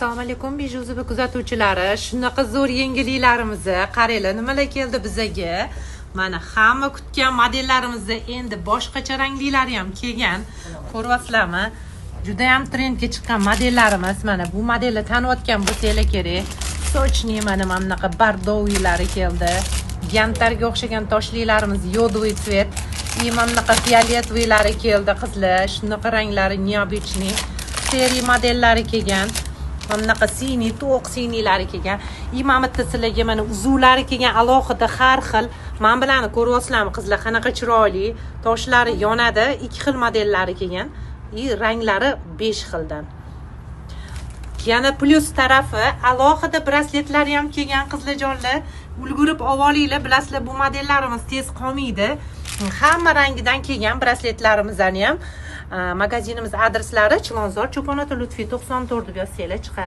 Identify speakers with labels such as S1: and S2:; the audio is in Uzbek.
S1: Assalomu alaykum Bijuzubi kuzatuvchilari. Shunaqa zo'r yengilliklarimizni qaranglar, nimalar keldi bizaga. Mana hamma kutgan modellarimizda endi boshqacha rangliklari ham kelgan. Ko'ryapsizlarmi? Juda ham trendga chiqqan modellarimiz. Mana bu modelni taniyotgan bo'lsanglar kerak. Sochni mana bunaqa bardovlari keldi. Yantarga o'xshagan toshliklarimiz yodoviy svet. Mana bunaqa fioletoviylari keldi qizlar. Shunaqa ranglari необычный. Seri modellari kelgan. Bunaqa siniy, to'q siniylari kelgan. Mana bitta sizlarga mana uzuvlari kelgan alohida har xil. Men bilan ko'ryapsizlarmi qizlar, qanaqa chiroyli. Toshlari yonadi, ikki xil modellari kelgan. Ranglari 5 xildan. Yana plus tarafi alohida brasletlari ham kelgan qizlarjonlar. Ulgurib olinglar, bilasizlar bu modellarimiz tez qolmaydi. Hamma rangidan kelgan brasletlarimizni ham magazinimiz adreslari Chilonzor Cho'ponota Lutfiy 94 deb yozsanglar chiqadi.